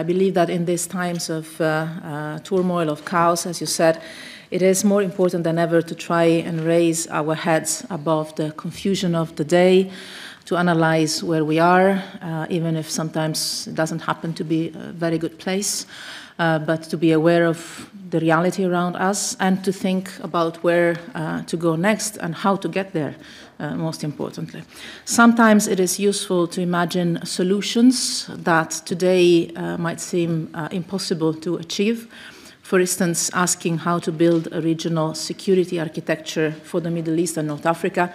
I believe that in these times of turmoil, of chaos, as you said, it is more important than ever to try and raise our heads above the confusion of the day, to analyze where we are, even if sometimes it doesn't happen to be a very good place, but to be aware of the reality around us and to think about where to go next and how to get there, most importantly. Sometimes it is useful to imagine solutions that today might seem impossible to achieve. For instance, asking how to build a regional security architecture for the Middle East and North Africa,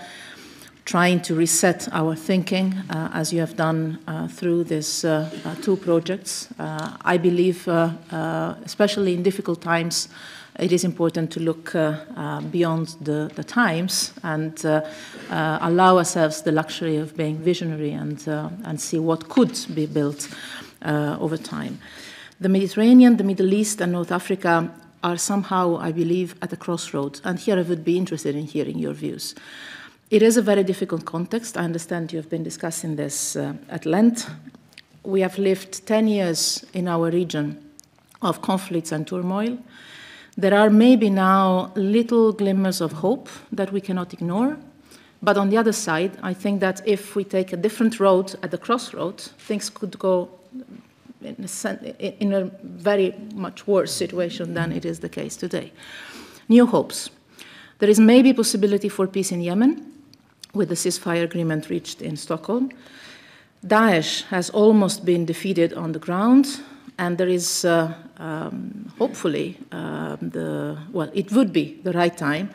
trying to reset our thinking, as you have done through these two projects. I believe, especially in difficult times, it is important to look beyond the times and allow ourselves the luxury of being visionary and see what could be built over time. The Mediterranean, the Middle East, and North Africa are somehow, I believe, at a crossroads, and here I would be interested in hearing your views. It is a very difficult context. I understand you have been discussing this at length. We have lived 10 years in our region of conflicts and turmoil. There are maybe now little glimmers of hope that we cannot ignore. But on the other side, I think that if we take a different road at the crossroads, things could go in a very much worse situation than it is the case today. New hopes. There is maybe possibility for peace in Yemen with the ceasefire agreement reached in Stockholm. Daesh has almost been defeated on the ground, and there is hopefully, it would be the right time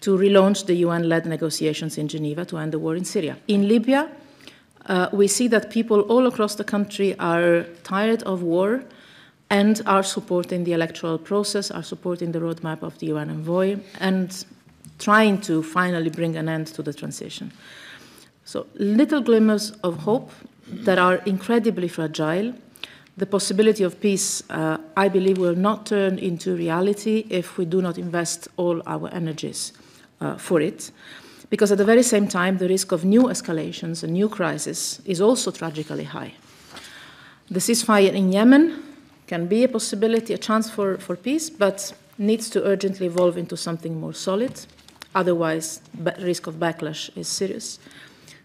to relaunch the UN-led negotiations in Geneva to end the war in Syria. In Libya, we see that people all across the country are tired of war and are supporting the electoral process, are supporting the roadmap of the UN envoy, and trying to finally bring an end to the transition. So little glimmers of hope that are incredibly fragile. The possibility of peace, I believe, will not turn into reality if we do not invest all our energies for it. Because at the very same time, the risk of new escalations and new crises is also tragically high. The ceasefire in Yemen can be a possibility, a chance for peace, but needs to urgently evolve into something more solid. Otherwise, the risk of backlash is serious.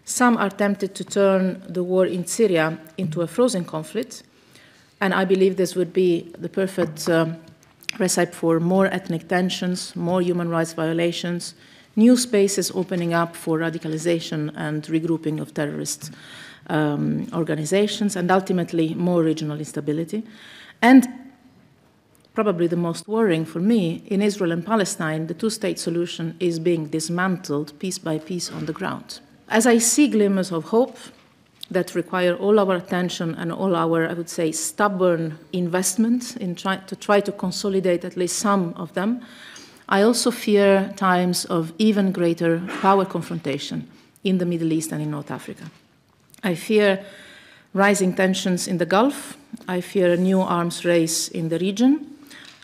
Some are tempted to turn the war in Syria into a frozen conflict, and I believe this would be the perfect recipe for more ethnic tensions, more human rights violations, new spaces opening up for radicalization and regrouping of terrorist organizations, and ultimately more regional instability. And probably the most worrying for me, in Israel and Palestine, the two-state solution is being dismantled piece by piece on the ground. As I see glimmers of hope that require all our attention and all our, I would say, stubborn investment in to try to consolidate at least some of them, I also fear times of even greater power confrontation in the Middle East and in North Africa. I fear rising tensions in the Gulf. I fear a new arms race in the region.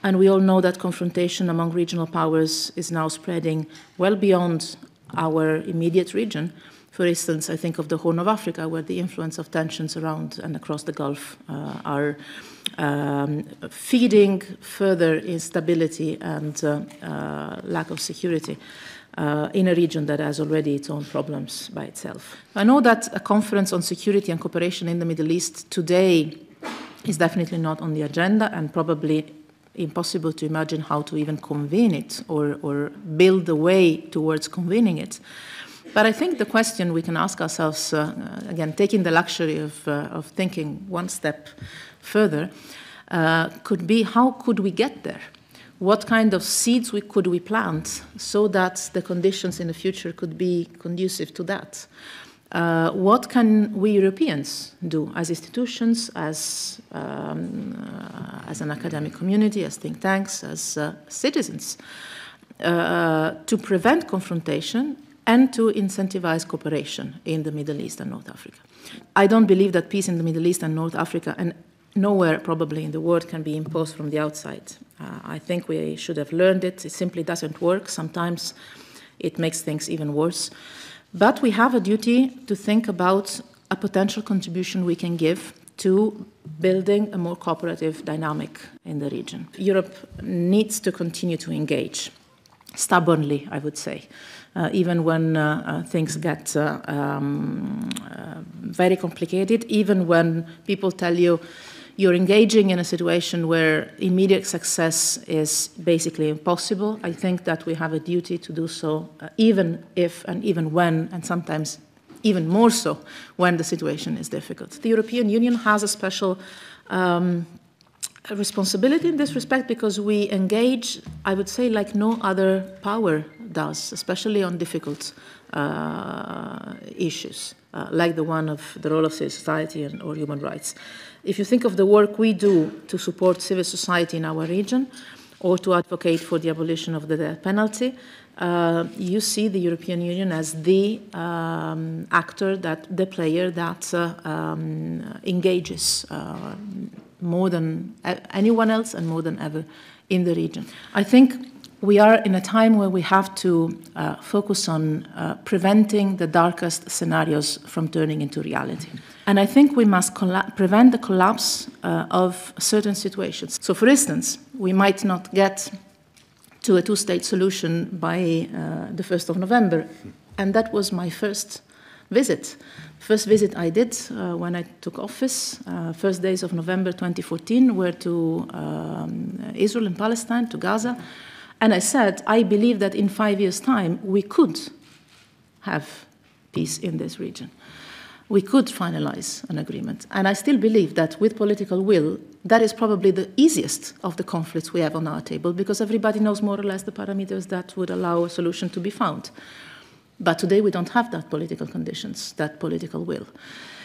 And we all know that confrontation among regional powers is now spreading well beyond our immediate region. For instance, I think of the Horn of Africa, where the influence of tensions around and across the Gulf are feeding further instability and lack of security in a region that has already its own problems by itself. I know that a conference on security and cooperation in the Middle East today is definitely not on the agenda, and probably impossible to imagine how to even convene it or build the way towards convening it. But I think the question we can ask ourselves, again, taking the luxury of thinking one step further, could be how could we get there? What kind of seeds could we plant so that the conditions in the future could be conducive to that? What can we Europeans do as institutions, as an academic community, as think tanks, as citizens, to prevent confrontation and to incentivize cooperation in the Middle East and North Africa? I don't believe that peace in the Middle East and North Africa, and nowhere probably in the world, can be imposed from the outside. I think we should have learned it. It simply doesn't work. Sometimes it makes things even worse. But we have a duty to think about a potential contribution we can give to building a more cooperative dynamic in the region. Europe needs to continue to engage, stubbornly, I would say, even when things get very complicated, even when people tell you you're engaging in a situation where immediate success is basically impossible. I think that we have a duty to do so, even if and even when, and sometimes even more so when the situation is difficult. The European Union has a special responsibility in this respect because we engage, I would say, like no other power does, especially on difficult issues, like the one of the role of civil society or human rights. If you think of the work we do to support civil society in our region or to advocate for the abolition of the death penalty, you see the European Union as the actor, the player that engages more than anyone else and more than ever in the region. I think we are in a time where we have to focus on preventing the darkest scenarios from turning into reality. And I think we must prevent the collapse of certain situations. So, for instance, we might not get to a two-state solution by the 1st of November. And that was my first visit. First visit I did when I took office, first days of November 2014, were to Israel and Palestine, to Gaza. And I said, I believe that in 5 years' time, we could have peace in this region. We could finalize an agreement. And I still believe that with political will, that is probably the easiest of the conflicts we have on our table, because everybody knows more or less the parameters that would allow a solution to be found. But today we don't have that political conditions, that political will.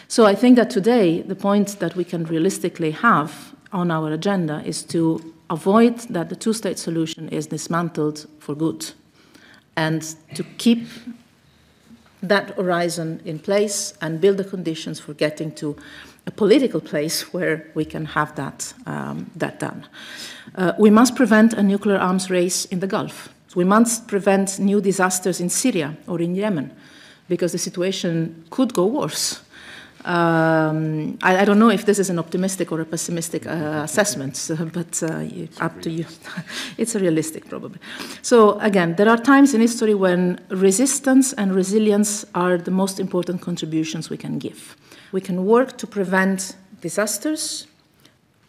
So I think that today the point that we can realistically have on our agenda is to avoid that the two-state solution is dismantled for good, and to keep that horizon in place and build the conditions for getting to a political place where we can have that done. We must prevent a nuclear arms race in the Gulf. We must prevent new disasters in Syria or in Yemen, because the situation could go worse. I don't know if this is an optimistic or a pessimistic assessment, but up to you. It's a realistic, probably. So again, there are times in history when resistance and resilience are the most important contributions we can give. We can work to prevent disasters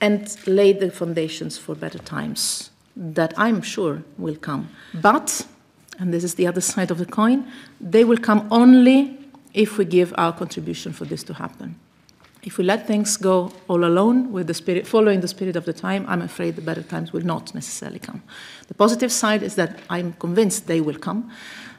and lay the foundations for better times that I'm sure will come. But, and this is the other side of the coin, they will come only if we give our contribution for this to happen. If we let things go all alone, with the spirit, following the spirit of the time, I'm afraid the better times will not necessarily come. The positive side is that I'm convinced they will come,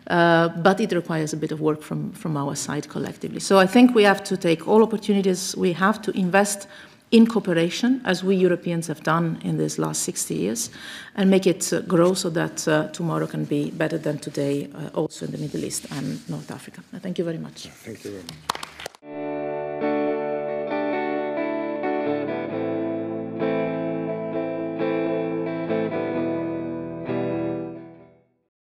but it requires a bit of work from our side collectively. So I think we have to take all opportunities. We have to invest in cooperation, as we Europeans have done in these last 60 years, and make it grow so that tomorrow can be better than today, also in the Middle East and North Africa. Thank you very much. Thank you very much.